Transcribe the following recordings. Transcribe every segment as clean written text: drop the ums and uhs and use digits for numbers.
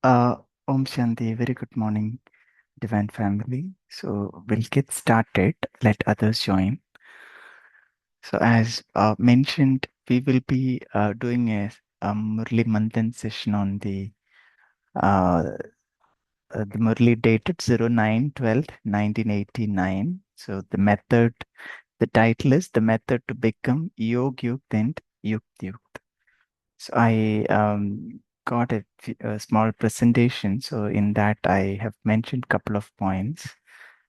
Uh, Om Shanti, very good morning, Divine Family. So we'll get started. Let others join. So as mentioned, we will be doing a Murli Manthan session on uh, the Murli dated 09/12/1989. So the title is The Method to Become Yog Yukt and Yukt Yukt. So I got a small presentation. So in that I have mentioned couple of points.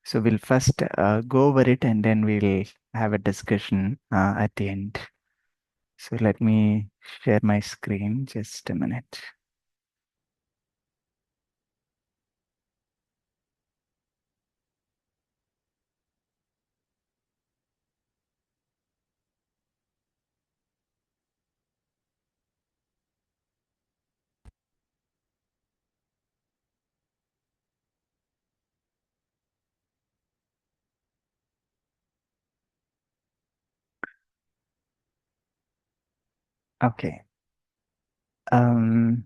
So we'll first go over it and then we'll have a discussion at the end. So let me share my screen. Just a minute. Okay. Um,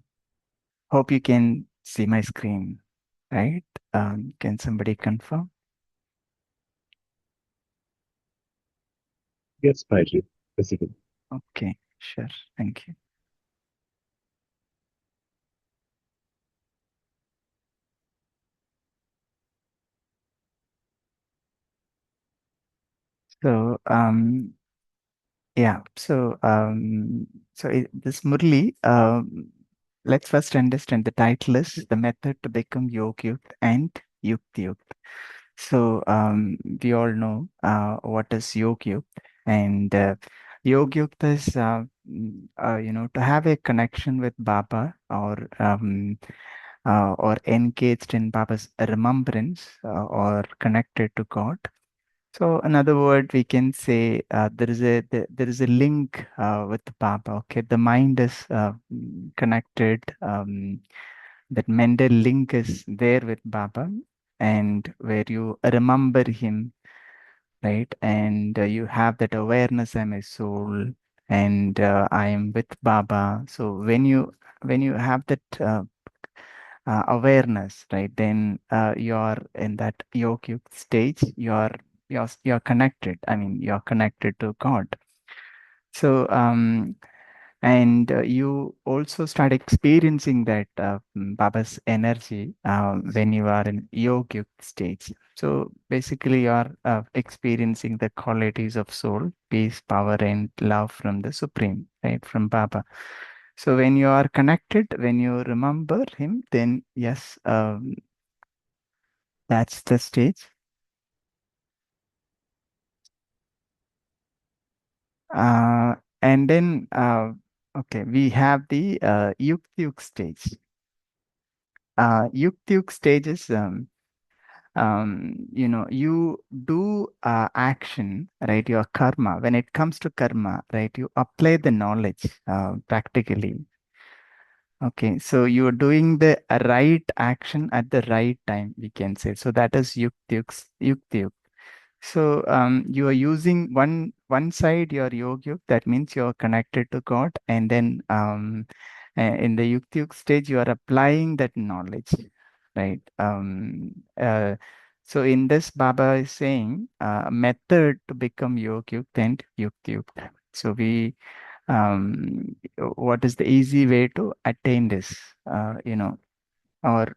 Hope you can see my screen, right? Can somebody confirm? Yes, Patrick. Visible. Okay, sure. Thank you. So yeah, this Murli, let's first understand the title is The Method to Become Yogyukt and Yukti-Yukt. So we all know what is Yogyukt, and Yogyukt is, to have a connection with Baba or engaged in Baba's remembrance or connected to God. So, in other words, we can say there is a link with Baba. Okay, the mind is connected. That mental link is there with Baba, and where you remember him, right? And you have that awareness. I'm a soul, and I am with Baba. So when you have that awareness, right? Then you're in that yogic stage. You're connected. I mean, you're connected to God. So and you also start experiencing that Baba's energy when you are in yogic stage. So basically, you are experiencing the qualities of soul, peace, power, and love from the Supreme, right? From Baba. So when you are connected, when you remember him, then yes, that's the stage. Uh, and then, okay, we have the Yuk stage. Yuk stage is, you do action, right? Your karma. When it comes to karma, right, you apply the knowledge practically. Okay, so you're doing the right action at the right time, we can say. So that is yukti. So you are using one side your yogyuk, that means you're connected to God, and then in the yukti stage you are applying that knowledge, right? So in this Baba is saying method to become yogyuk and yukti. So what is the easy way to attain this? Or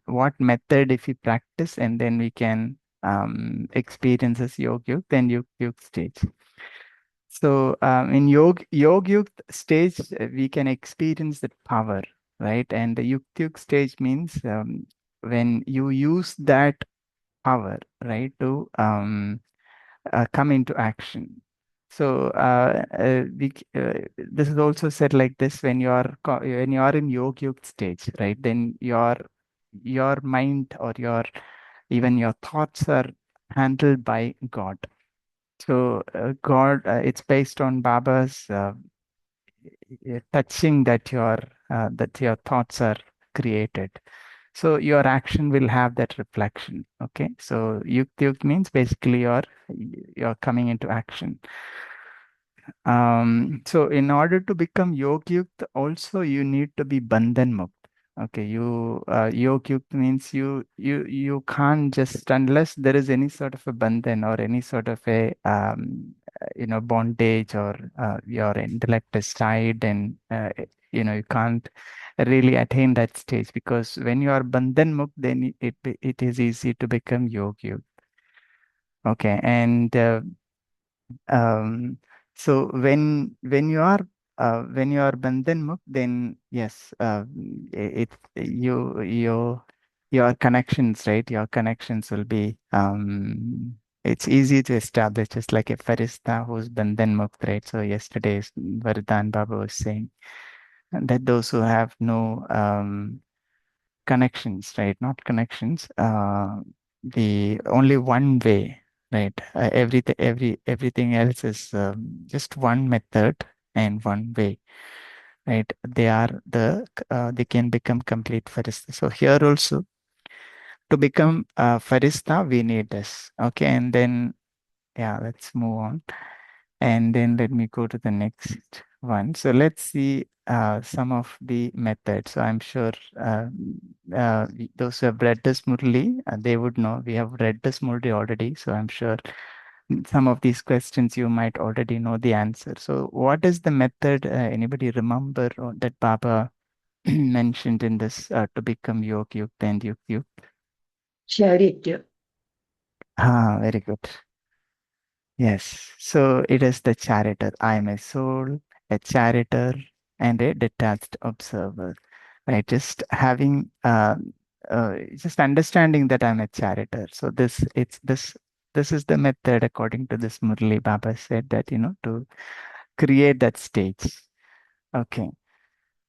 what method if we practice and then we can experience this then yog stage. So in yog stage, we can experience that power, right? And the yug stage means when you use that power, right, to come into action. So this is also said like this: when when you are in yog stage, right? Then your mind or even your thoughts are handled by God. So God, it's based on Baba's touching that your thoughts are created. So your action will have that reflection. Okay. So yuk means basically you're coming into action. So in order to become yog yukt, also you need to be bandhan mukt. Okay, yoke yuk means you can't just, unless there is any sort of a bandhan or any sort of a bondage, or your intellect is tied, and you can't really attain that stage, because when you are bandhan mukh, then it is easy to become yoke yuk. Okay, and um, so when you are Bandhan Mukh, then yes, your connections, right? Your connections will be it's easy to establish, just like a Farishta who's Bandhan Mukh, right? So yesterday Vardhan Baba was saying that those who have no connections, right? Not connections. The only one way, right? Everything else is just one method and one way, right? They can become complete farista. So here also, to become farista, we need this. Okay, and then yeah, let's move on. And then let me go to the next one. So let's see some of the methods. So I'm sure those who have read this Murli, they would know. We have read this Murli already. So I'm sure some of these questions you might already know the answer. So what is the method? Anybody remember that Baba mentioned in this to become Yog Yukta and Yuk Yuk? Charity. Ah, very good. Yes, so it is the chariter. I am a soul, a chariter, and a detached observer. Right? Just understanding that I'm a chariter. So this is the method according to this Murli Baba said, that to create that stage. Okay.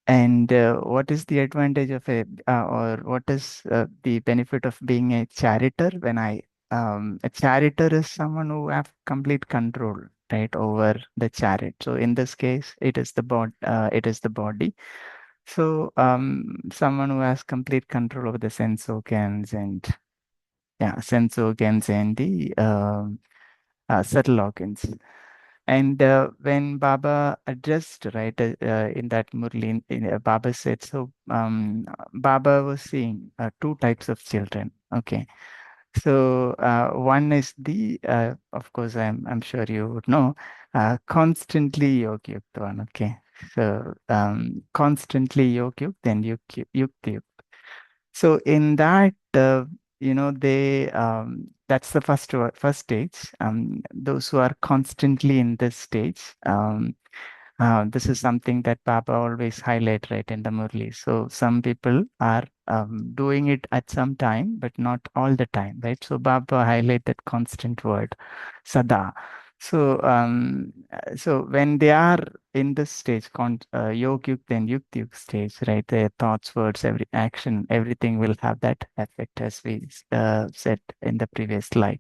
And what is the advantage of or what is the benefit of being a chariter? A chariter is someone who have complete control, right, over the chariot. So in this case, it is the body. So someone who has complete control over the sense organs, and yeah, sense organs and the subtle organs. And when Baba addressed, right, in that Murli, Baba said, so Baba was seeing two types of children. Okay. So one is of course, I'm sure you would know, constantly yogi yukta one. Okay. So constantly yogi yukta, then yukti yukta. So in that, that's the first stage. Those who are constantly in this stage, this is something that Baba always highlight, right, in the Murli. So some people are doing it at some time, but not all the time, right? So Baba highlight that constant word, Sada. So so when they are in this stage, yog yuk, then yukt yuk stage, right? Their thoughts, words, every action, everything will have that effect, as we said in the previous slide.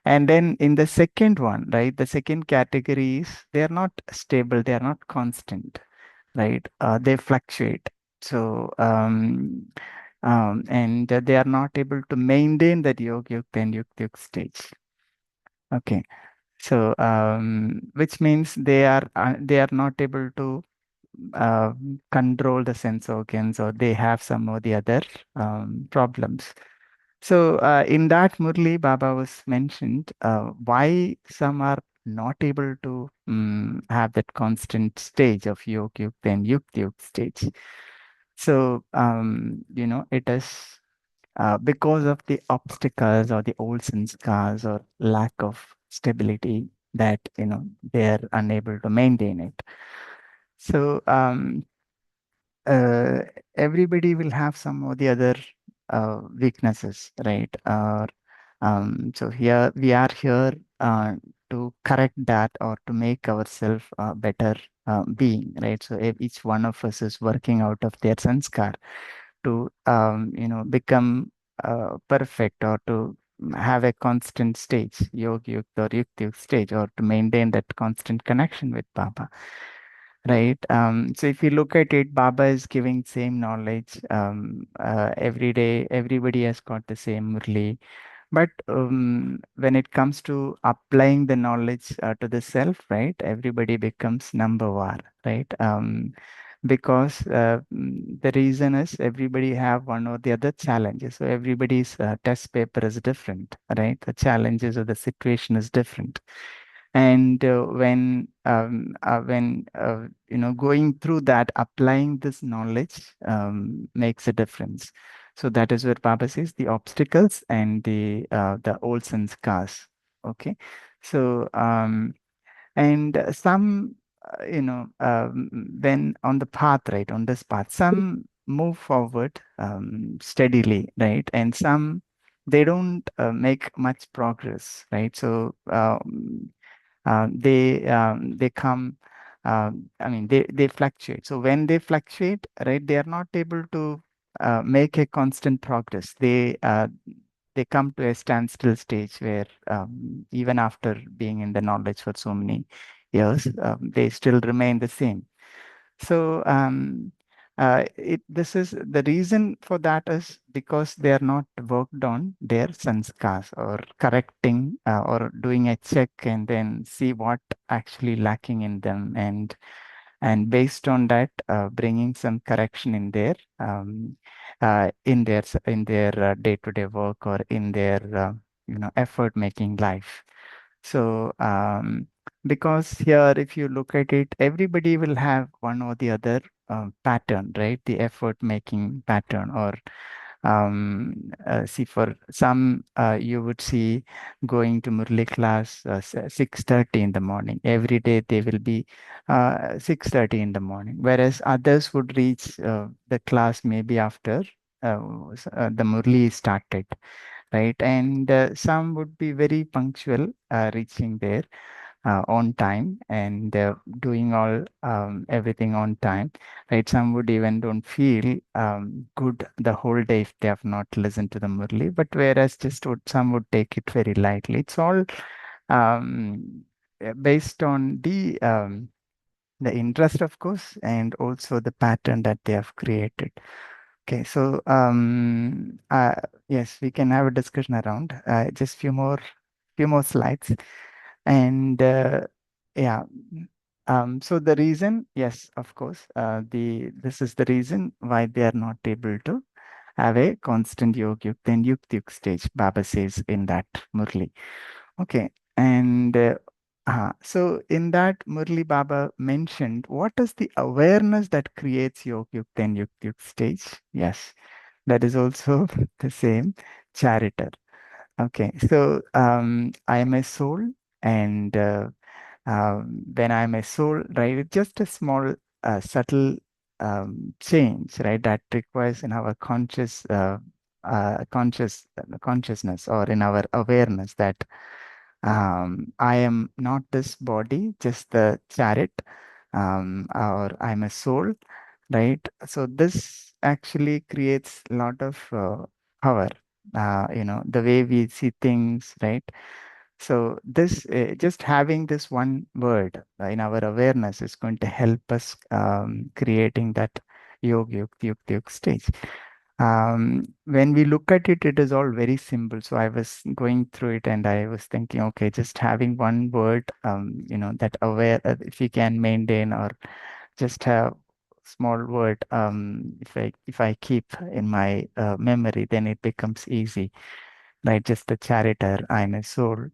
And then in the second one, right, the second category is they are not stable, they are not constant, right? They fluctuate. So, and they are not able to maintain that yoga yukta and yukta yukta stage. Okay. So, which means they are not able to uh, control the sense organs, or they have some or the other problems. So, in that Murli, Baba was mentioned why some are not able to have that constant stage of Yog Yukta and Yukta Yukta stage. So, it is because of the obstacles or the old scars or lack of stability, that, they're unable to maintain it. So, uh, everybody will have some or the other weaknesses, right? So here we are here to correct that, or to make ourselves a better being, right? So each one of us is working out of their sanskar to become perfect, or to have a constant stage, yoga yukta or yukta yukta stage, or to maintain that constant connection with Baba. Right. So if you look at it, Baba is giving same knowledge every day. Everybody has got the same Murli. But when it comes to applying the knowledge to the self, right, everybody becomes number one, right? because the reason is everybody have one or the other challenges. So everybody's test paper is different, right? The challenges or the situation is different. And when going through that, applying this knowledge makes a difference. So that is where Baba says the obstacles and the olds and scars. Okay, so and some when on the path, right, on this path, some move forward steadily, right, and some they don't make much progress, right? So they come, I mean, they fluctuate. So when they fluctuate, right, they are not able to make a constant progress. They come to a standstill stage where even after being in the knowledge for so many years, they still remain the same. So this is the reason for that is because they are not worked on their sanskars, or correcting or doing a check and then see what actually lacking in them, and based on that bringing some correction in their day-to-day work, or in their effort making life. So because here, if you look at it, everybody will have one or the other pattern, right? The effort making pattern, or see, for some, you would see going to Murli class 6:30 in the morning. Every day they will be 6:30 in the morning, whereas others would reach the class maybe after the Murli started, right? And some would be very punctual, reaching there on time, and doing all everything on time, right? Some would even don't feel good the whole day if they have not listened to the Murli, but whereas some would take it very lightly. It's all based on the interest, of course, and also the pattern that they have created. Okay, so yes, we can have a discussion around just few more slides, and yeah. So the reason, yes, of course, this is the reason why they are not able to have a constant yuk then yuk stage. Baba says in that Murli. Okay, and so in that Murli, Baba mentioned what is the awareness that creates yuk then yuk stage. Yes, that is also the same chariter. Okay, so I am a soul, and when I'm a soul, right, it's just a small, subtle change, right, that requires in our consciousness, or in our awareness, that I am not this body, just the chariot, or I'm a soul, right? So this actually creates a lot of power, the way we see things, right? So this just having this one word in our awareness is going to help us creating that yog stage. When we look at it, it is all very simple. So I was going through it and I was thinking, okay, just having one word, that aware, if you can maintain, or just have small word, if I keep in my memory, then it becomes easy, right? Just the chariter, I'm a soul.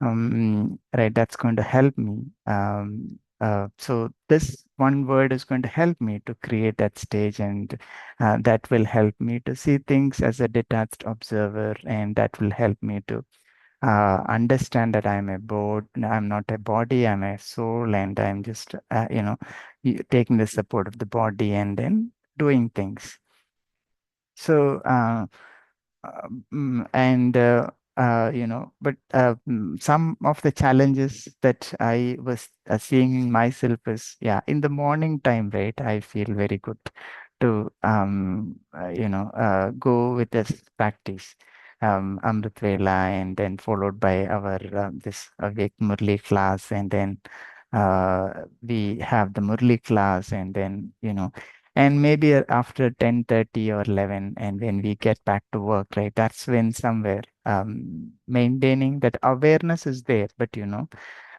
Right, that's going to help me. So this one word is going to help me to create that stage, and that will help me to see things as a detached observer, and that will help me to understand that I'm not a body, I'm a soul, and I'm just, taking the support of the body and then doing things. So, and but some of the challenges that I was seeing in myself is, yeah, in the morning time, right, I feel very good to go with this practice, Amrit Vela, and then followed by our this Awake Murli class, and then we have the Murli class, and then and maybe after 10:30 or 11, and when we get back to work, right, that's when somewhere maintaining that awareness is there, but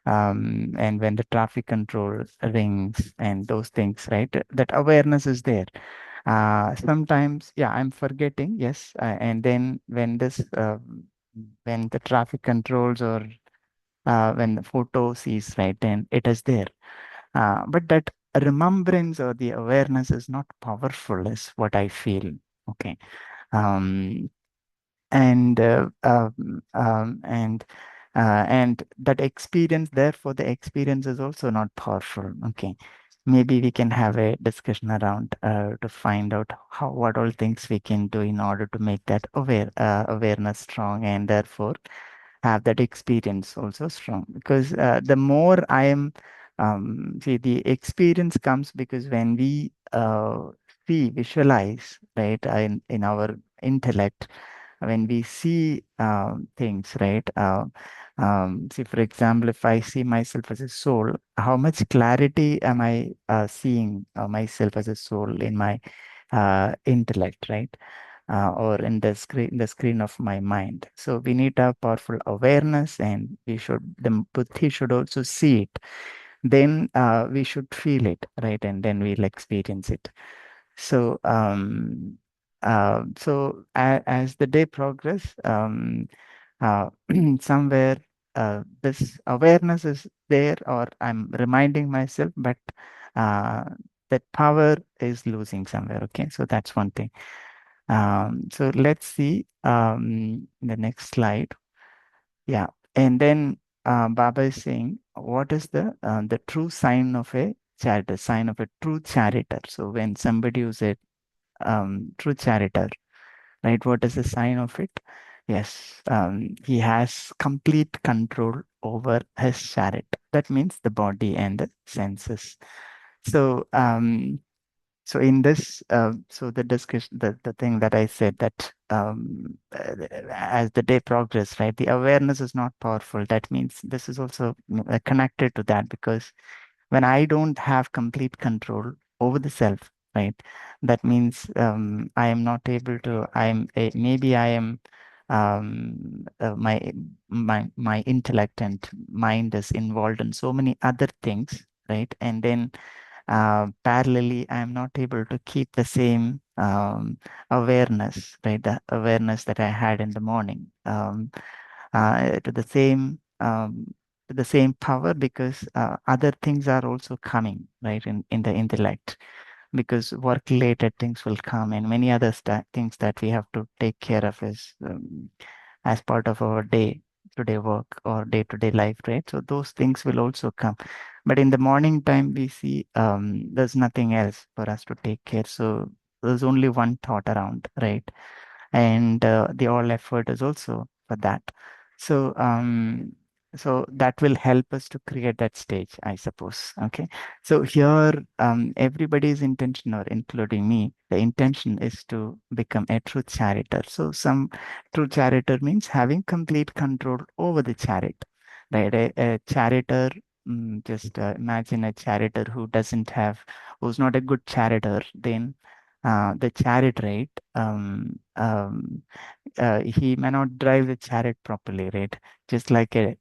And when the traffic control rings and those things, right? That awareness is there. Sometimes, yeah, I'm forgetting, yes. And then when the traffic controls or when the photo sees, right, then it is there. But that remembrance or the awareness is not powerful, is what I feel. Okay. Um, and and that experience, therefore the experience is also not powerful. Okay, maybe we can have a discussion around to find out how what all things we can do in order to make that awareness strong, and therefore have that experience also strong. Because the more I am see, the experience comes because when we see, visualize, right, in our intellect, when we see things, right? See, for example, if I see myself as a soul, how much clarity am I seeing myself as a soul in my intellect, right? Or in the screen of my mind. So we need to have powerful awareness, and the buddhi should also see it. Then we should feel it, right? And then we'll experience it. So, as the day progress, uh, somewhere this awareness is there, or I'm reminding myself, but uh, that power is losing somewhere. Okay, so that's one thing. So let's see the next slide. Yeah, and then Baba is saying, what is the true sign of a chariter, sign of a true chariter? So when somebody who's a true chariter, right? What is the sign of it? Yes, he has complete control over his chariot. That means the body and the senses. So, in this, so the discussion, the thing that I said, that as the day progresses, right, the awareness is not powerful. That means this is also connected to that, because when I don't have complete control over the self, right, that means I am not able to. Maybe I am my intellect and mind is involved in so many other things, right, and then parallelly, I'm not able to keep the same awareness, right? The awareness that I had in the morning, to the same power, because other things are also coming, right, in the intellect, because work related things will come, and many other things that we have to take care of as part of our day to day work or day to day life, right? So those things will also come. But in the morning time, we see there's nothing else for us to take care. So there's only one thought around, right? And the all effort is also for that. So that will help us to create that stage, I suppose. Okay. So here, everybody's intention, or including me, the intention is to become a true charioteer. So some true charioteer means having complete control over the chariot, right? A charioteer. Just imagine a charioteer who's not a good charioteer, then the chariot, right? He may not drive the chariot properly, right? Just like a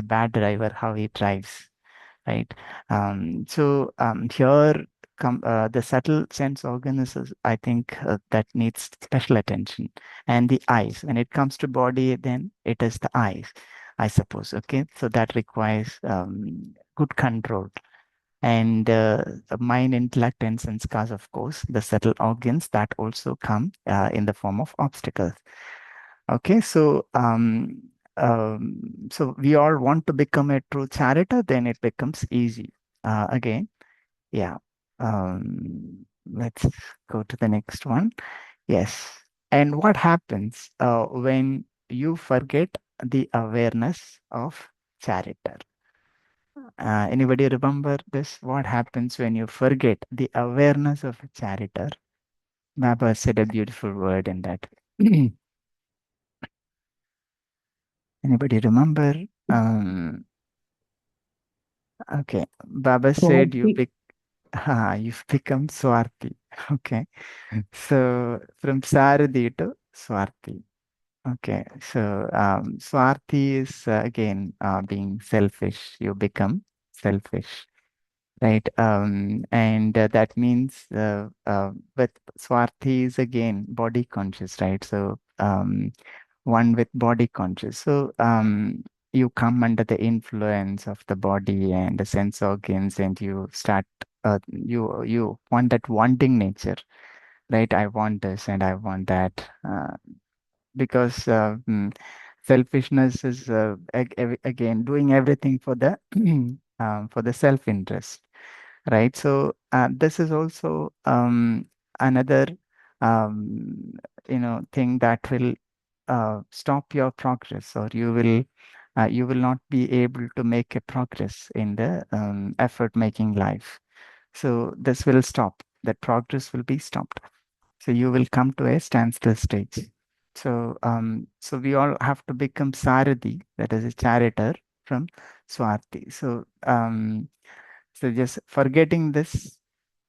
bad driver, how he drives, right? Here the subtle sense organs is, I think, that needs special attention, and the eyes. When it comes to body, then it is the eyes, I suppose. Okay, so that requires good control, and mind, intellect, and sense cars, of course, the subtle organs that also come in the form of obstacles. Okay, so we all want to become a true charioteer, then it becomes easy. Again, yeah. Let's go to the next one. Yes. And what happens when you forget the awareness of charioteer? Anybody remember this? What happens when you forget the awareness of a charioteer? Baba said a beautiful word in that. Anybody remember? Um, okay. Baba said Swarthi. you've become Swarthi. Okay. So from Saradi to Swarthi. Okay, so Swarthi is again being selfish. You become selfish, right? And that means with Swarthi is again body conscious, right? So one with body conscious. So you come under the influence of the body and the sense organs, and you start. You want that wanting nature, right? I want this and I want that. Because selfishness is again doing everything for the self-interest, right? So this is also another um, thing that will stop your progress, or you will not be able to make a progress in the effort making life. So this will stop. That progress will be stopped. So you will come to a standstill stage. So we all have to become Saradi, that is a charioteer from Swarti. So just forgetting this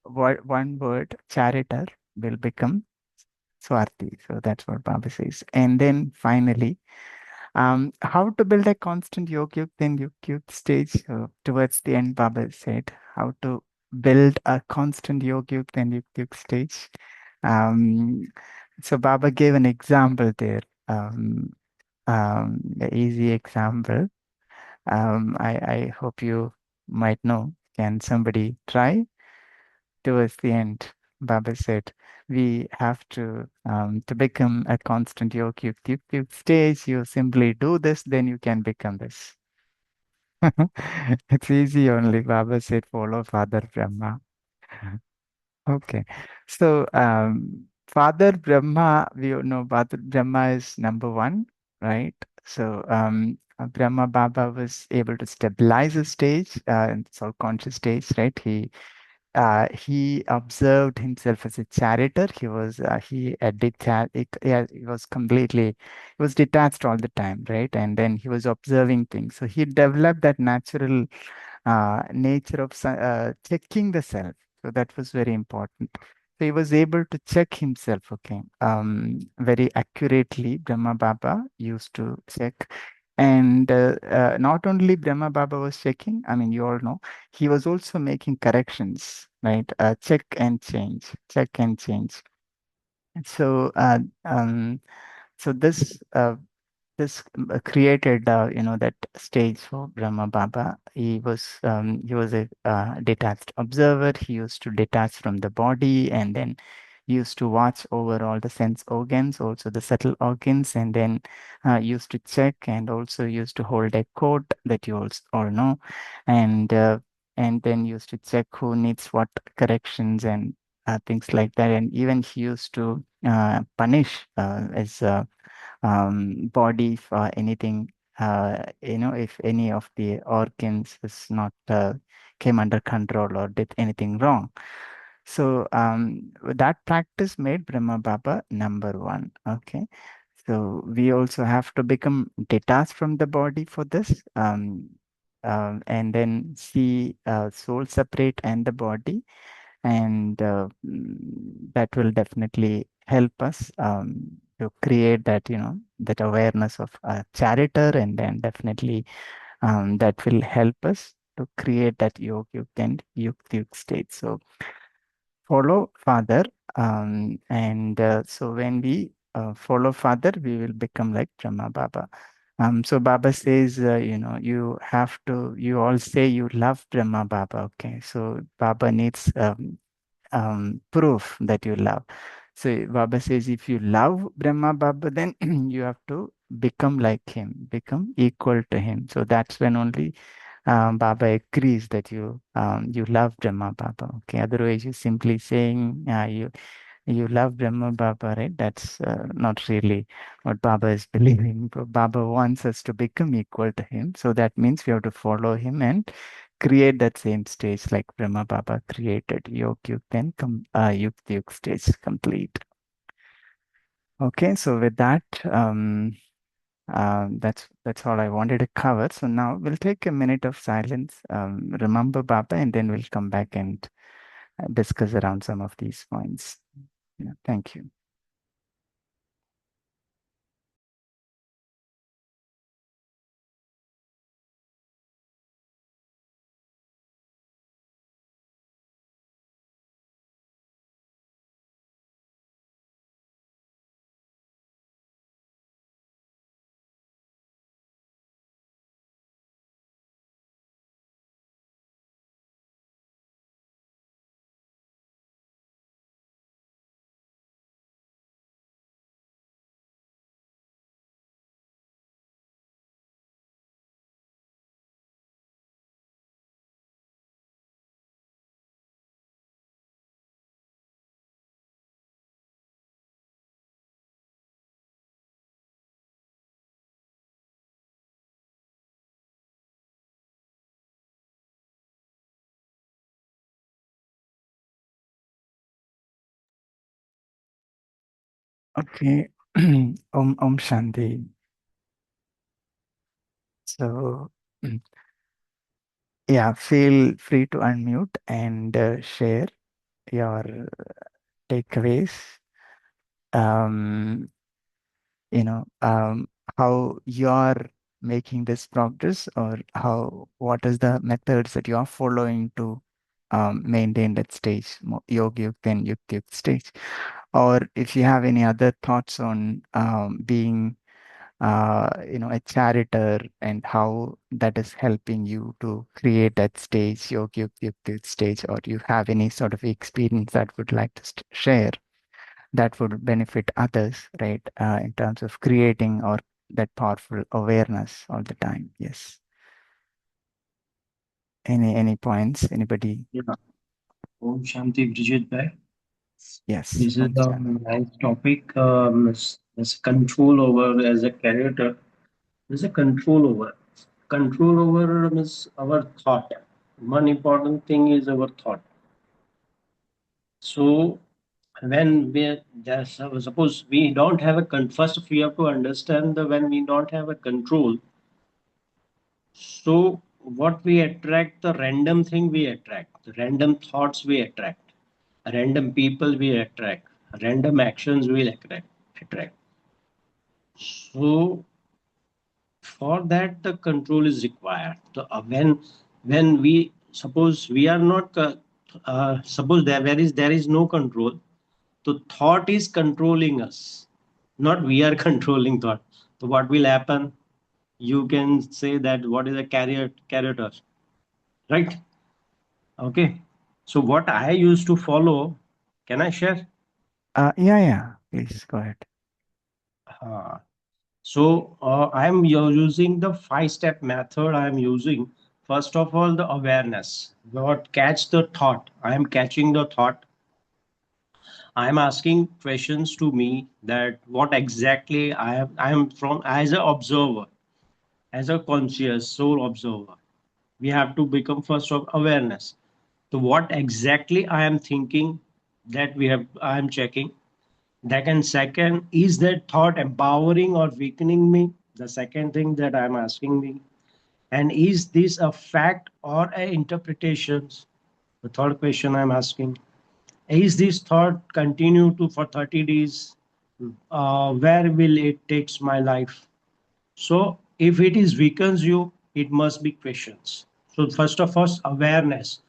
one word, charioteer, will become Swarti. So that's what Baba says. And then finally, how to build a constant yogyuk, then yogyuk stage. Towards the end, Baba said how to build a constant yogyuk, then yogyuk stage. Um, so Baba gave an example there, an easy example. I hope you might know. Can somebody try? Towards the end, Baba said, we have to become a constant yogi. If you stage, you simply do this, then you can become this. It's easy only. Baba said, follow Father Brahma. Okay. So, Father Brahma, we all know Father Brahma is number one, right? So, Brahma Baba was able to stabilize the stage, and it's all conscious stage, right? He observed himself as a charioteer. He was completely he was detached all the time, right? And then he was observing things. So he developed that natural nature of checking the self. So that was very important. So he was able to check himself, okay, very accurately. Brahma Baba used to check. And not only Brahma Baba was checking, I mean, you all know, he was also making corrections, right? Check and change. So, so this created that stage for Brahma Baba. He was a detached observer. He used to detach from the body, and then he used to watch over all the sense organs, also the subtle organs, and then used to check, and also used to hold a court that you all know, and and then used to check who needs what corrections and things like that. And even he used to punish as body for anything, if any of the organs is not came under control or did anything wrong. So that practice made Brahma Baba number one. Okay. So we also have to become detached from the body for this, and then see soul separate and the body, and that will definitely help us to create that awareness of character, and then definitely that will help us to create that yog and yuk state. So follow father, and so when we follow father, we will become like Brahma Baba. So Baba says, you all say you love Brahma Baba. Okay, so Baba needs proof that you love. So Baba says, if you love Brahma Baba, then you have to become like him, become equal to him. So that's when only Baba agrees that you love Brahma Baba. Okay, otherwise you simply saying you love Brahma Baba, right? That's not really what Baba is believing. But Baba wants us to become equal to him. So that means we have to follow him and create that same stage like Brahma Baba created. Yog Yug, then Yukti Yug stage complete. Okay, so with that, that's all I wanted to cover. So now we'll take a minute of silence, remember Baba, and then we'll come back and discuss around some of these points. Yeah, thank you. Okay. Om Shanti. So, yeah, feel free to unmute and share your takeaways. Um, you know, how you're making this progress, or what is the methods that you are following to maintain that stage, yoga yuk and yukta yuk stage. Or if you have any other thoughts on being a charioteer and how that is helping you to create that stage, yoga stage, or you have any sort of experience that would like to share that would benefit others, right? In terms of creating or that powerful awareness all the time. Yes. Any points? Anybody? Yeah. Om Shanti Bridget Bhai. Yes. This is a nice topic. As control over as a character. There's a control over. Control over is our thought. One important thing is our thought. So when we just suppose we don't have a first we have to understand the when we don't have a control. So what we attract, the random thing we attract, the random thoughts we attract, random people we attract, random actions we attract. So for that the control is required. So when we suppose we are not suppose there is no control, the thought is controlling us, not we are controlling thought. So what will happen? You can say that what is a character, right? Okay. So what I used to follow, can I share? Yeah. Please go ahead. Uh, I'm using the five-step method. I'm using first of all the awareness. What catch the thought? I am catching the thought. I am asking questions to me that what exactly I am from as an observer, as a conscious soul observer. We have to become first of awareness. So what exactly I am thinking, that we have I am checking. Then second, is that thought empowering or weakening me? The second thing that I'm asking me. And is this a fact or an interpretation? The third question I'm asking. Is this thought continue to for 30 days? Where will it takes my life? So if it is weakens you, it must be questions. So first of all, awareness.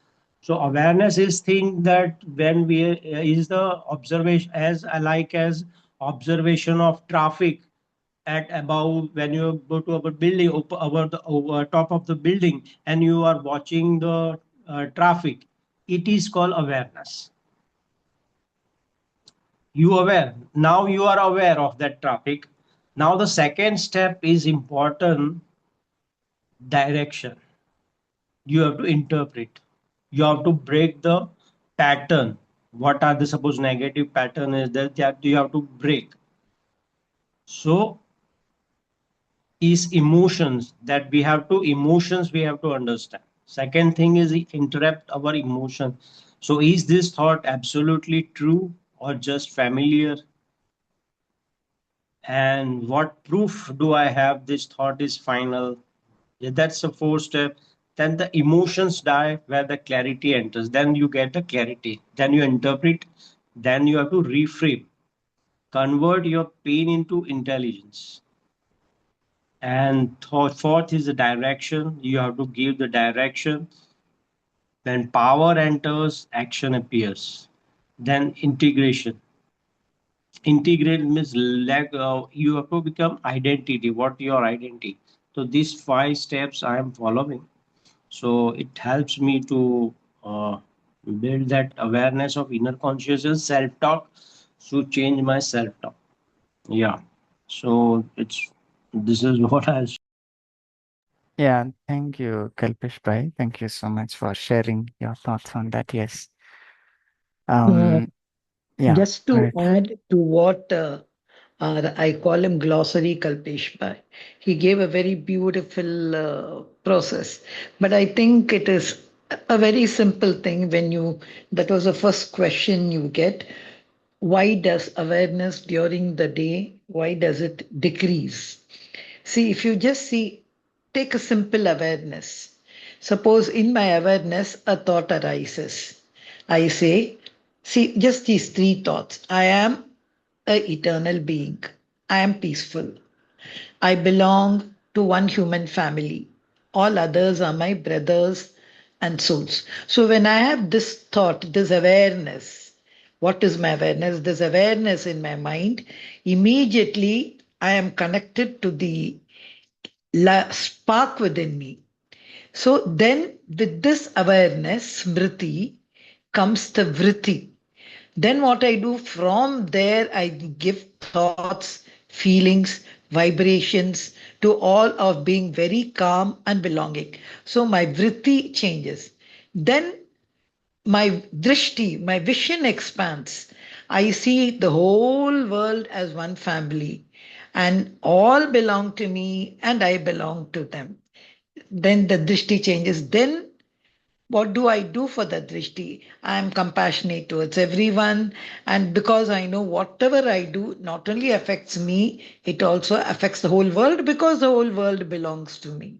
So awareness is thing that when we is the observation as I like as observation of traffic at above when you go to our building over the over top of the building and you are watching the traffic. It is called awareness. You aware now you are aware of that traffic. Now the second step is important, direction. You have to interpret, you have to break the pattern. What are the suppose negative pattern is that you have to break. So is emotions that we have to understand. Second thing is interrupt our emotion. So is this thought absolutely true or just familiar? And what proof do I have this thought is final? Yeah, that's the fourth step. Then the emotions die where the clarity enters. Then you get the clarity. Then you interpret. Then you have to reframe, convert your pain into intelligence. And fourth is the direction. You have to give the direction. Then power enters, action appears. Then integration. Integrate means like you have to become identity. What your identity? So these five steps I am following. So it helps me to uh, build that awareness of inner consciousness, self-talk, to change my self-talk. Yeah. So it's this is what I'll. Yeah. Thank you, Kalpesh Bhai. Thank you so much for sharing your thoughts on that. Yes. Uh, Yeah. just Go to ahead. add to what I call him glossary Kalpesh Bhai. He gave a very beautiful process, but I think it is a very simple thing when you. That was the first question you get. why does awareness during the day, why does it decrease? See, if you just see, take a simple awareness. Suppose in my awareness, a thought arises. I say, see, just these three thoughts. I am a eternal being. I am peaceful. I belong to one human family. All others are my brothers and souls. So when I have this thought, this awareness, what is my awareness? This awareness in my mind, immediately I am connected to the spark within me. So then, with this awareness, smriti, comes the vritti. Then, what I do from there, I give thoughts, feelings, vibrations to all of being very calm and belonging. So, my vritti changes. Then, my drishti, my vision expands. I see the whole world as one family, and all belong to me, and I belong to them. Then the drishti changes. Then what do I do for the drishti? I am compassionate towards everyone. And because I know whatever I do not only affects me, it also affects the whole world because the whole world belongs to me.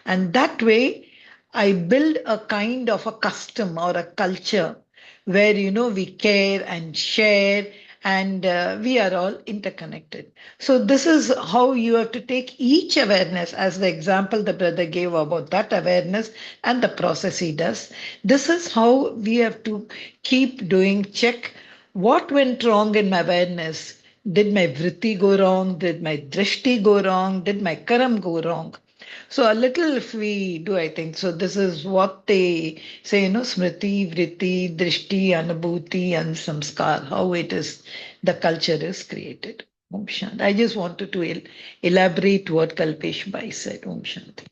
And that way, I build a kind of a custom or a culture where, we care and share and we are all interconnected. So, this is how you have to take each awareness, as the example the brother gave about that awareness and the process he does. This is how we have to keep doing check what went wrong in my awareness. Did my vritti go wrong? Did my drishti go wrong? Did my karam go wrong? So a little if we do, I think. So this is what they say, smriti, vritti, drishti, anubhuti, and samskar, how it is, the culture is created. Om Shanti. I just wanted to elaborate what Kalpesh Bhai said. Om Shanti.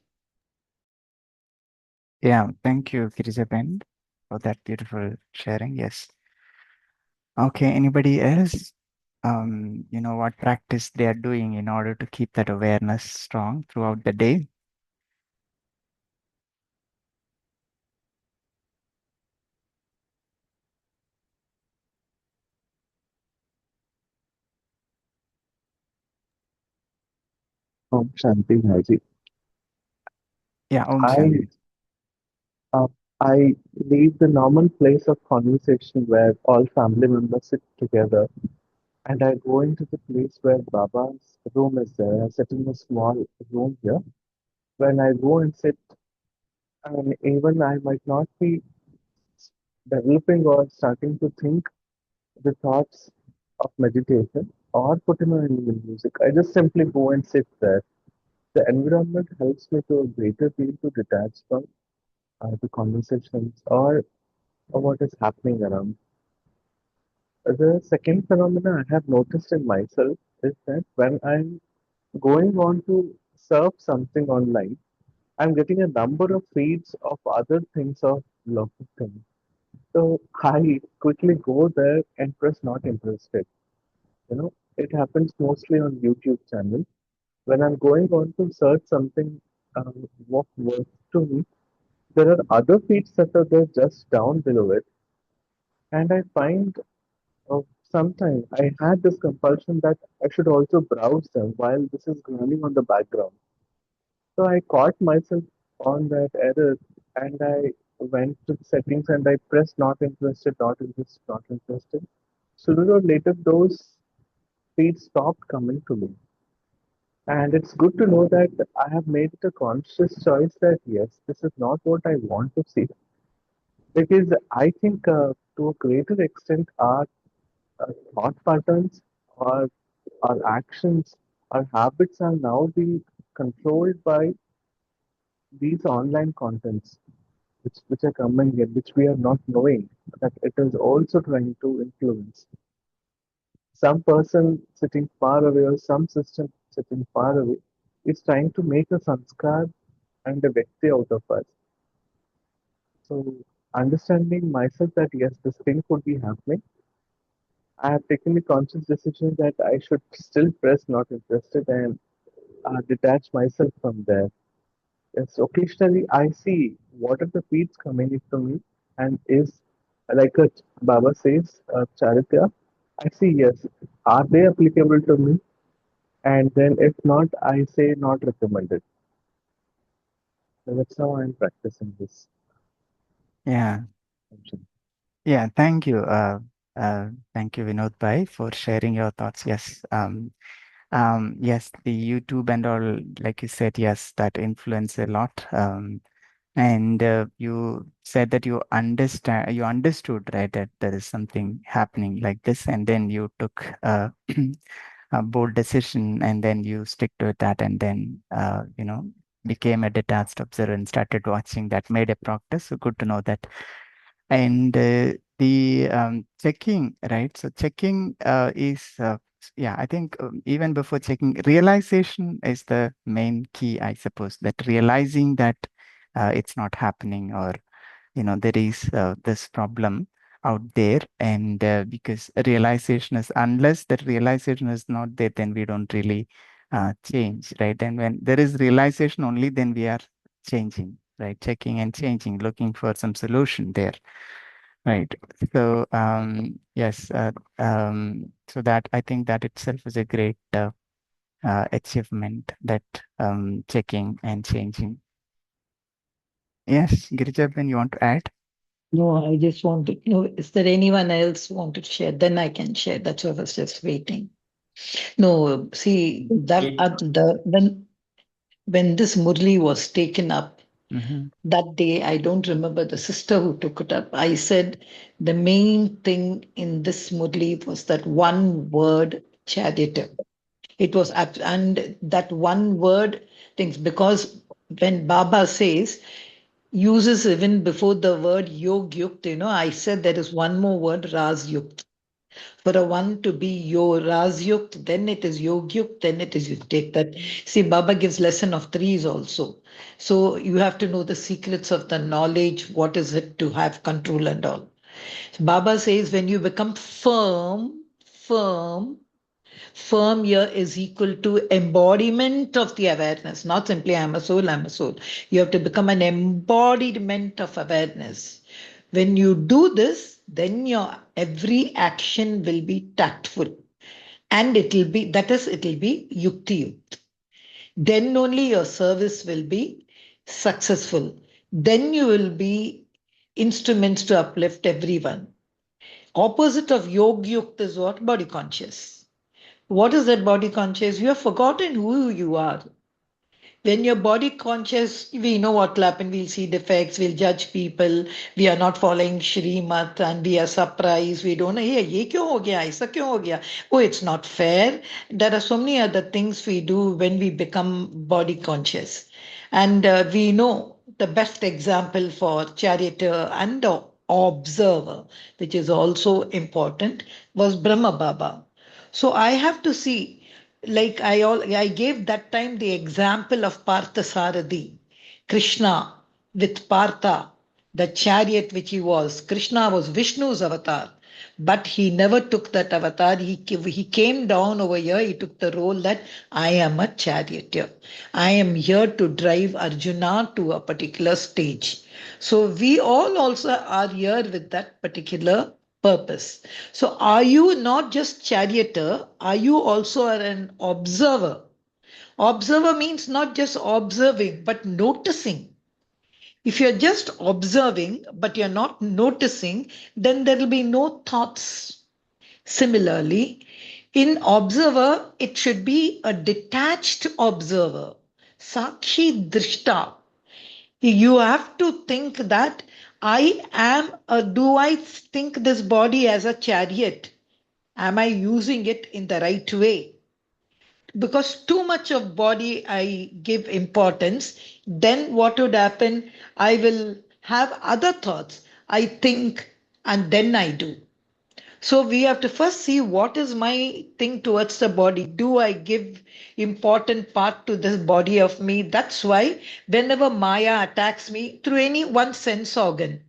Yeah, thank you, Girijaben, for that beautiful sharing. Yes. Okay, anybody else? What practice they are doing in order to keep that awareness strong throughout the day? Om Shanti Bhaji. Yeah, Om I Shanti. uh, I leave the normal place of conversation where all family members sit together, and I go into the place where Baba's room is there. I sit in a small room here. When I go and sit, and even I might not be developing or starting to think the thoughts of meditation or putting on any music. I just simply go and sit there. The environment helps me to a greater deal to detach from the conversations or what is happening around. The second phenomena I have noticed in myself is that when I'm going on to surf something online, I'm getting a number of feeds of other things of local things. So I quickly go there and press not interested. It happens mostly on YouTube channel. When I'm going on to search something what works to me, there are other feeds that are there just down below it, and I find sometimes I had this compulsion that I should also browse them while this is running on the background. So I caught myself on that error and I went to the settings and I pressed not interested, not interested, not interested. Sooner or later, those feeds stopped coming to me. And it's good to know that I have made it a conscious choice that yes, this is not what I want to see. Because I think to a greater extent, thought patterns or our actions, our habits are now being controlled by these online contents, which are coming in, which we are not knowing that it is also trying to influence. Some person sitting far away or some system sitting far away is trying to make a sanskar and a vyakti out of us. So understanding myself that yes, this thing could be happening, I have taken the conscious decision that I should still press not interested and detach myself from there. Yes, occasionally I see what are the feeds coming into me, and is like a Baba says, Charitya. I see, yes. Are they applicable to me? And then if not, I say not recommended. So that's how I'm practicing this Yeah. function. Yeah. Thank you, Vinod Bhai, for sharing your thoughts. Yes. Yes, the YouTube and all, like you said, yes, that influence a lot. And you said that you understood, right, that there is something happening like this, and then you took a bold decision, and then you stick to that, and then became a detached observer and started watching that, made a practice. So good to know that. And the checking, right? So checking is, yeah, I think even before checking, realization is the main key, I suppose, that realizing that it's not happening, or there is this problem out there. And because realization is, unless that realization is not there, then we don't really change, right? And when there is realization only, then we are changing, right? Checking and changing, looking for some solution there, right? So yes, so that, I think that itself is a great achievement, that checking and changing. Yes, Girijaben, you want to add? No, I just want to know, is there anyone else want to share? Then I can share. That's why I was just waiting. No, see that when this Murli was taken up Mm-hmm. that day, I don't remember the sister who took it up. I said the main thing in this Murli was that one word, charioteer. It was and that one word things, because when Baba says, uses even before the word yog yukt, I said there is one more word, ras yukt. For a one to be yo ras yukt, then it is yog yukt, then it is you take that. See, Baba gives lesson of threes also. So you have to know the secrets of the knowledge, what is it to have control and all. Baba says when you become firm, firm here is equal to embodiment of the awareness, not simply I'm a soul, I'm a soul. You have to become an embodiment of awareness. When you do this, then your every action will be tactful. And it'll be yukti yukt. Then only your service will be successful. Then you will be instruments to uplift everyone. Opposite of yog yukt is what? Body conscious. What is that body conscious? You have forgotten who you are. When you're body conscious, we know what will happen. We'll see defects, we'll judge people, we are not following Shrimat and we are surprised. We don't know, hey, ye kyun ho gaya? Aisa kyun ho gaya? Oh, it's not fair. There are so many other things we do when we become body conscious. And we know the best example for charioteer and the observer, which is also important, was Brahma Baba. So I have to see, like I gave that time the example of Parthasarathi, Krishna with Partha, the chariot which he was. Krishna was Vishnu's avatar, but he never took that avatar. He came down over here. He took the role that I am a charioteer. I am here to drive Arjuna to a particular stage. So we all also are here with that particular purpose. So are you not just charioteer? Are you also an observer? Observer means not just observing, but noticing. If you're just observing, but you're not noticing, then there will be no thoughts. Similarly, in observer, it should be a detached observer. Sakshi Drishta. You have to think that do I think this body as a chariot? Am I using it in the right way? Because too much of body I give importance, then what would happen? I will have other thoughts. I think and then I do. So we have to first see what is my thing towards the body. Do I give important part to this body of me? That's why whenever Maya attacks me through any one sense organ,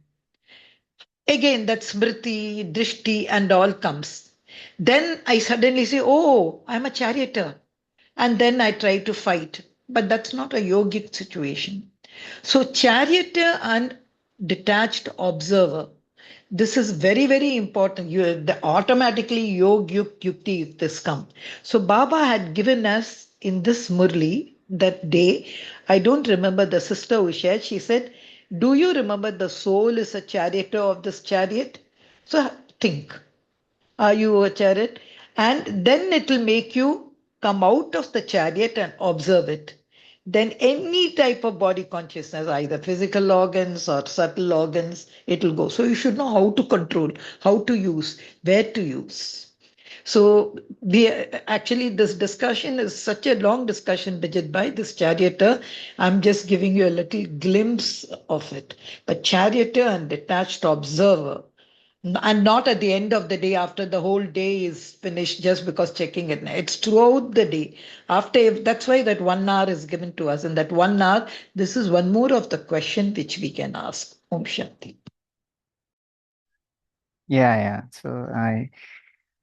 again that smriti, drishti and all comes. Then I suddenly say, oh, I'm a charioteer. And then I try to fight. But that's not a yogic situation. So charioteer and detached observer. This is very, very important. Automatically Yog Yukti this come. So Baba had given us in this Murli that day. I don't remember the sister who shared. She said, "Do you remember the soul is a charioteer of this chariot?" So think. Are you a chariot? And then it will make you come out of the chariot and observe it. Then any type of body consciousness, either physical organs or subtle organs, it will go. So you should know how to control, how to use, where to use. So we actually this discussion is such a long discussion, Bijit Bhai, this charioteer. I'm just giving you a little glimpse of it. But charioteer and detached observer, and not at the end of the day after the whole day is finished just because checking it. It's throughout the day. That's why that 1 hour is given to us. And that 1 hour, this is one more of the question which we can ask. Om Shanti. Yeah. So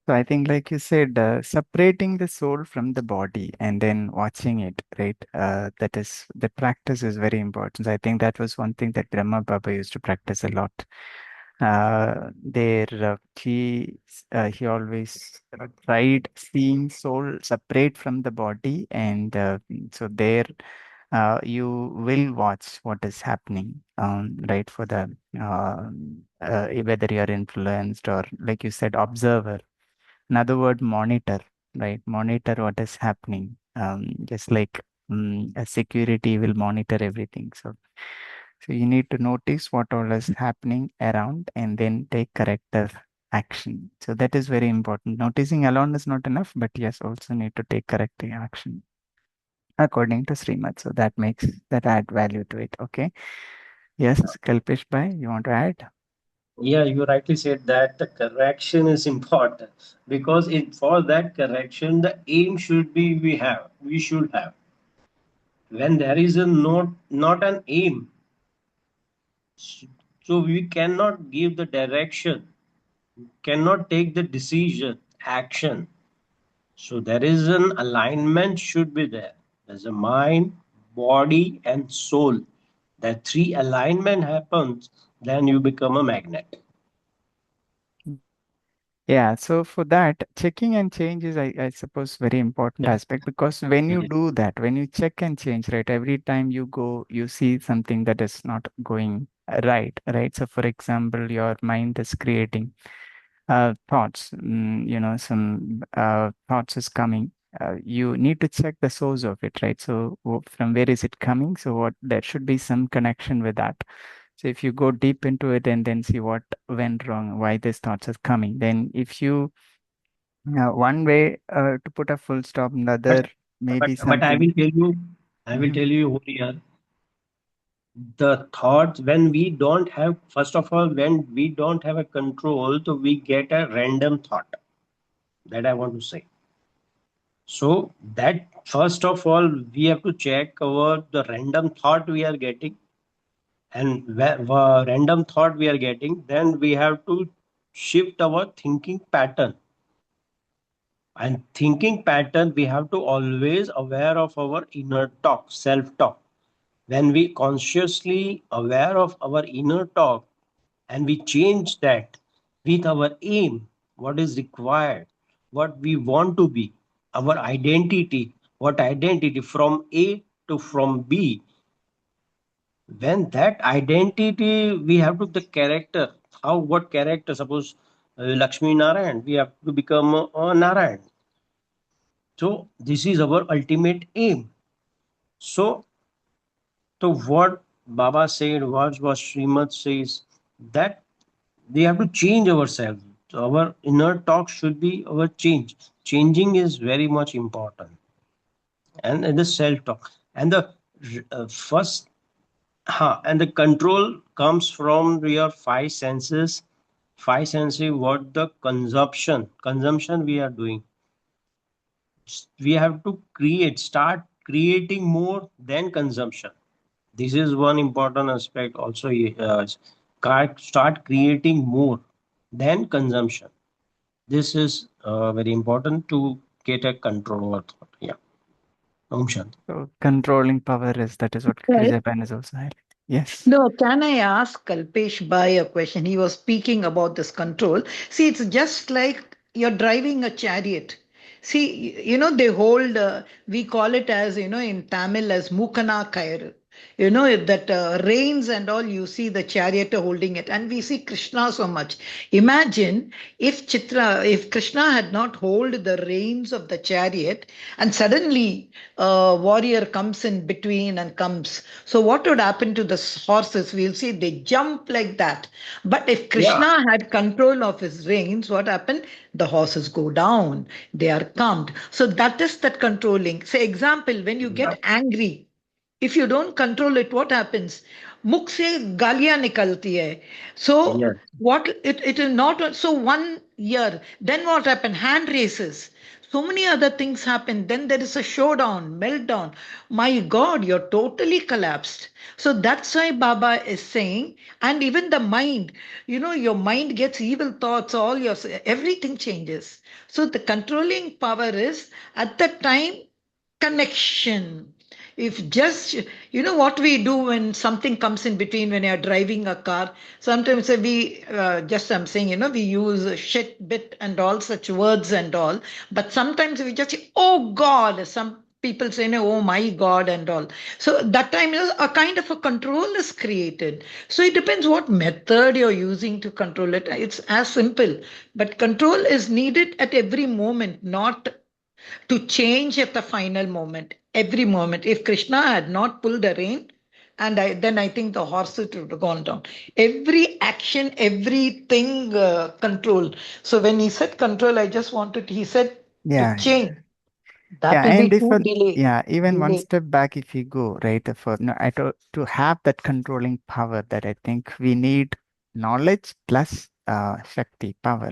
I think, like you said, separating the soul from the body and then watching it, right? The practice is very important. I think that was one thing that Brahma Baba used to practice a lot. There, he always tried seeing soul separate from the body, and so there, you will watch what is happening, right? For the whether you are influenced or, like you said, observer. Another word, monitor, right? Monitor what is happening. Just like a security will monitor everything. So you need to notice what all is happening around and then take corrective action. So that is very important. Noticing alone is not enough, but yes, also need to take corrective action according to Srimad. So that add value to it. Okay. Yes, Kalpesh Bhai, you want to add? Yeah, you rightly said that the correction is important because for that correction, the aim should be we should have. When there is a not an aim, so we cannot give the direction, cannot take the decision, action. So there is an alignment should be there. There's a mind, body, and soul. That three alignment happens, then you become a magnet. Yeah, so for that, checking and change is, I suppose, very important Yeah, aspect, because when you it is. do that, when you check and change, right, every time you go, you see something that is not going right? So, for example, your mind is creating thoughts, some thoughts is coming. You need to check the source of it, right? So, from where is it coming? So, there should be some connection with that. So if you go deep into it and then see what went wrong, why these thoughts are coming, then if you one way to put a full stop, But another maybe but something. I will Mhm. tell you over here, the thoughts when we don't have, first of all, when we don't have a control, so we get a random thought. That I want to say. So that first of all, we have to check our the random thought we are getting, and random thought we are getting, then we have to shift our thinking pattern. And thinking pattern, we have to always aware of our inner talk, self talk. When we consciously aware of our inner talk and we change that with our aim, what is required, what we want to be, our identity, what identity from A to from B, when that identity we have to the character, how what character, suppose Lakshmi Narayan, we have to become Narayan. So this is our ultimate aim. So what Baba said, what Srimad says, that we have to change ourselves. So our inner talk should be our change. Changing is very much important, and the self talk and the first, and the control comes from your five senses. Five senses, what the consumption we are doing. We have to start creating more than consumption. This is one important aspect also. Start creating more than consumption. This is very important to get a control over thought. Yeah. Om Shanti. So controlling power is, that is what Right. Krijapan is also highlighting. Yes. No, can I ask Kalpesh Bhai a question? He was speaking about this control. See, it's just like you're driving a chariot. See, they hold, we call it as, in Tamil as Mukana Kairu. That reins and all, you see the chariot holding it. And we see Krishna so much. Imagine if Krishna had not hold the reins of the chariot and suddenly a warrior comes in between and comes. So what would happen to the horses? We'll see they jump like that. But if Yeah, Krishna had control of his reins, what happened? The horses go down. They are calmed. So that is that controlling. Say example, when you yeah, get angry, if you don't control it, what happens? मुख से गालियां निकलती है. So yes, what it is not so 1 year. Then what happened? Hand races. So many other things happen. Then there is a showdown, meltdown. My God, you're totally collapsed. So that's why Baba is saying, and even the mind, your mind gets evil thoughts, all your everything changes. So the controlling power is at the time connection. If just, what we do when something comes in between when you're driving a car, sometimes we, just I'm saying, we use shit, bit, and all such words and all, but sometimes we just say, oh God, some people say, no, oh my God, and all. So that time, a kind of a control is created. So it depends what method you're using to control it. It's as simple, but control is needed at every moment, not to change at the final moment, every moment. If Krishna had not pulled the rein, then I think the horses would have gone down. Every action, everything control. So when he said control, I just wanted, he said to Yeah. change. That Yeah, will be and if too delay. yeah, even one Delay. step back, if you go right for no, to have that controlling power, that I think we need knowledge plus Shakti power,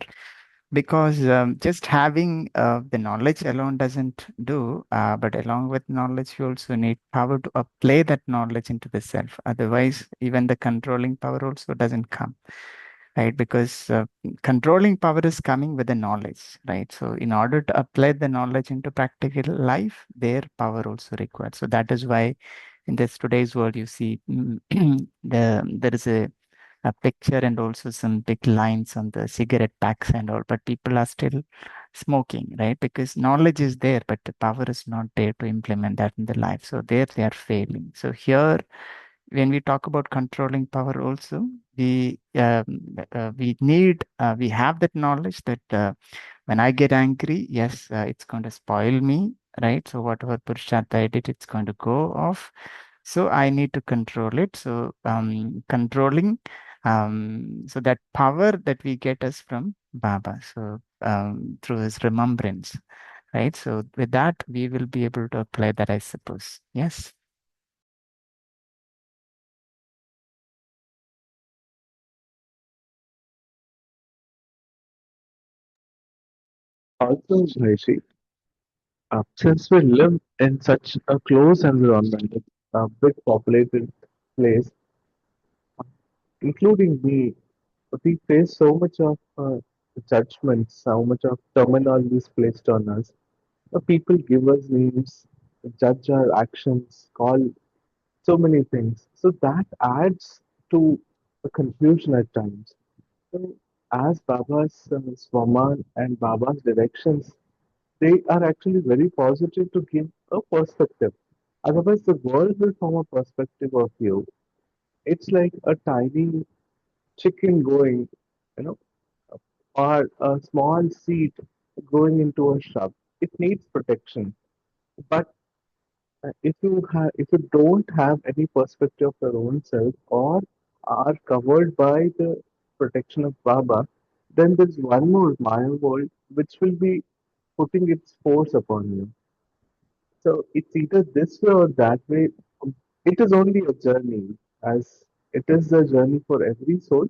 because just having the knowledge alone doesn't do, but along with knowledge, you also need power to apply that knowledge into the self. Otherwise, even the controlling power also doesn't come, right? Because controlling power is coming with the knowledge, right? So in order to apply the knowledge into practical life, their power also required. So that is why in this today's world you see there is a picture and also some big lines on the cigarette packs and all, but people are still smoking, right? Because knowledge is there, but the power is not there to implement that in the life. So there they are failing. So here, when we talk about controlling power, also we have that knowledge that when I get angry, yes, it's going to spoil me, right? So whatever Purushartha I did, it's going to go off. So I need to control it. So controlling, so that power that we get is from Baba. So through his remembrance, right? So with that, we will be able to apply that, I suppose. Yes. Also, Rishi, since we live in such a close environment, a big populated place, including me, we face so much of judgment, so much of terminologies placed on us. People give us names, judge our actions, call so many things. So that adds to the confusion at times. So as Baba's Swaman and Baba's directions, they are actually very positive to give a perspective. Otherwise, the world will form a perspective of you. It's like a tiny chicken going, you know, or a small seed growing into a shrub. It needs protection. But if you don't have any perspective of your own self or are covered by the protection of Baba, then there's one more Maya world which will be putting its force upon you. So it's either this way or that way. It is only a journey, as it is a journey for every soul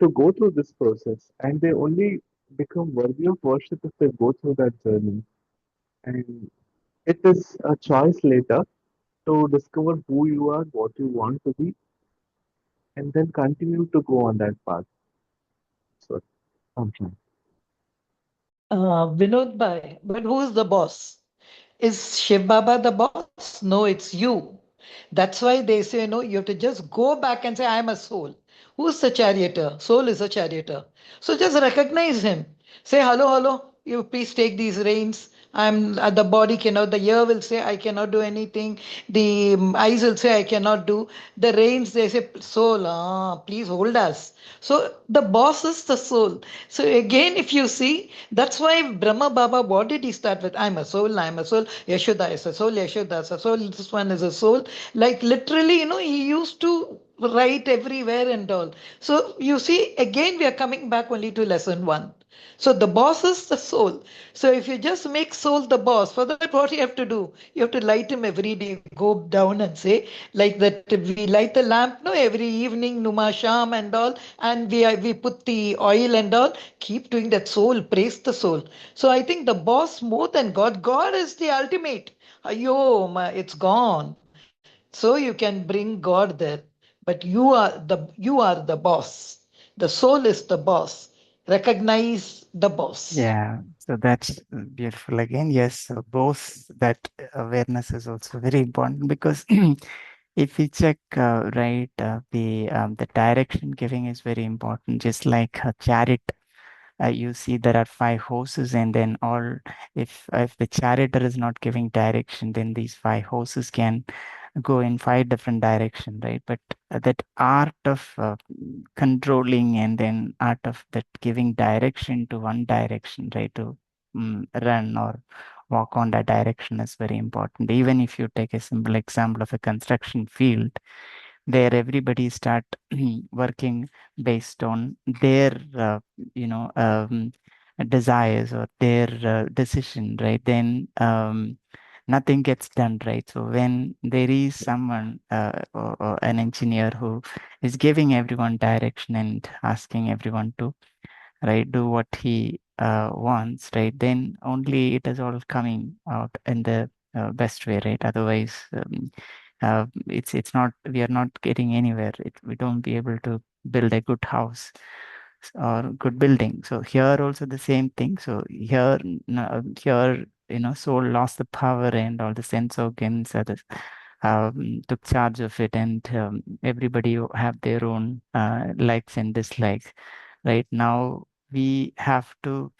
to go through this process, and they only become worthy of worship if they go through that journey. And it is a choice later to discover who you are, what you want to be, and then continue to go on that path. So, okay. Vinod Bhai, but who's the boss? Is Shiv Baba the boss? No, it's you. That's why they say, no, you have to just go back and say, I am a soul. Who's the charioteer? Soul is a charioteer. So just recognize him. Say, hello, hello, you please take these reins. I'm the body cannot, the ear will say, I cannot do anything. The eyes will say, I cannot do. The reins, they say, soul, please hold us. So the boss is the soul. So again, if you see, that's why Brahma Baba, what did he start with? I'm a soul, I'm a soul. Yashoda is a soul, Yashoda is a soul, this one is a soul. Like literally, he used to write everywhere and all. So you see, again, we are coming back only to lesson one. So the boss is the soul. So if you just make soul the boss, for that, what you have to do? You have to light him every day. Go down and say, like that, we light the lamp, no, every evening, Numa Sham and all, and we put the oil and all. Keep doing that soul, praise the soul. So I think the boss more than God. God is the ultimate. Ayo, it's gone. So you can bring God there, but you are the boss. The soul is the boss. Recognize the boss. Yeah, so that's beautiful again. Yes, so both that awareness is also very important because if we check right, the direction giving is very important. Just like a chariot, you see there are five horses, and then all if the charioteer is not giving direction, then these five horses can go in five different directions, right? But that art of controlling and then art of that giving direction to one direction, right, to run or walk on that direction is very important. Even if you take a simple example of a construction field, there everybody start working based on their desires or their decision, right? Then nothing gets done, right? So when there is someone or an engineer who is giving everyone direction and asking everyone to, right, do what he wants, right, then only it is all coming out in the best way, right? Otherwise it's not, we are not getting anywhere. We don't be able to build a good house or good building. So here also the same thing. So here here soul lost the power and all the sense organs others took charge of it, and everybody have their own likes and dislikes. Right now we have to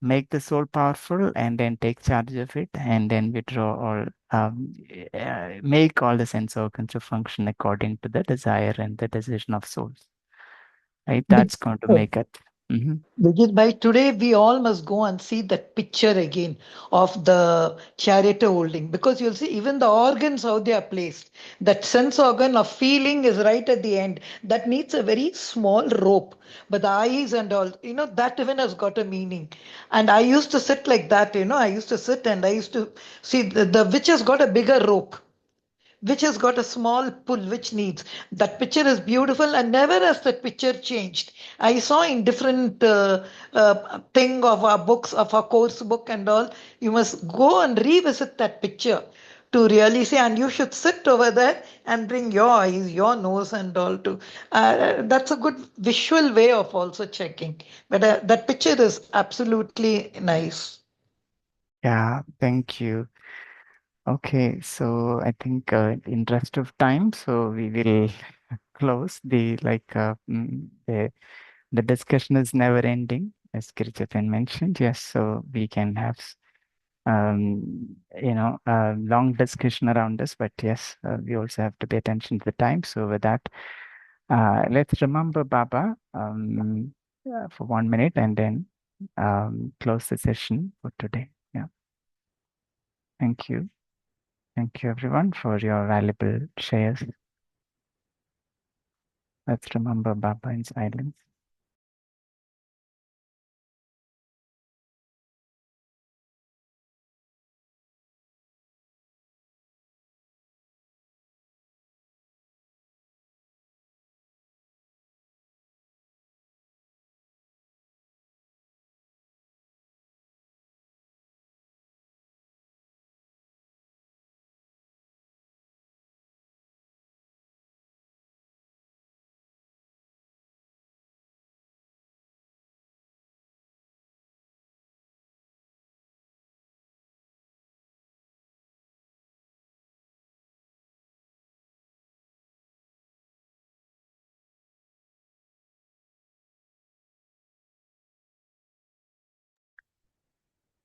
make the soul powerful and then take charge of it, and then withdraw all make all the sense organs to function according to the desire and the decision of souls, right? That's going to make it. Hmm. Vijit, by today, we all must go and see that picture again of the chariot holding, because you'll see even the organs how they are placed. That sense organ of feeling is right at the end. That needs a very small rope, but the eyes and all, that even has got a meaning. And I used to sit like that, I used to sit and I used to see the which has got a bigger rope, which has got a small pull, which needs. That picture is beautiful, and never has that picture changed. I saw in different thing of our books, of our course book and all. You must go and revisit that picture to really see, and you should sit over there and bring your eyes, your nose, and all to. That's a good visual way of also checking. But that picture is absolutely nice. Yeah, thank you. Okay, so I think in rest of time, so we will close the the discussion is never ending, as Kirchhoff mentioned. Yes, so we can have a long discussion around this, but yes, we also have to pay attention to the time. So with that, let's remember Baba for 1 minute and then close the session for today. Yeah, thank you. Thank you, everyone, for your valuable shares. Let's remember Baba in silence.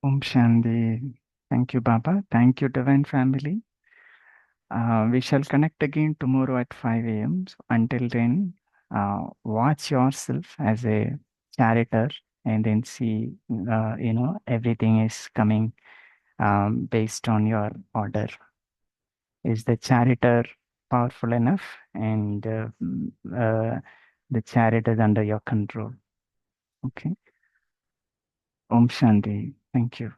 Om Shanti. Thank you, Baba. Thank you, Divine Family. We shall connect again tomorrow at 5 a.m. So until then, watch yourself as a charioteer and then see, everything is coming based on your order. Is the charioteer powerful enough? And the chariot is under your control. Okay. Om Shanti. Thank you.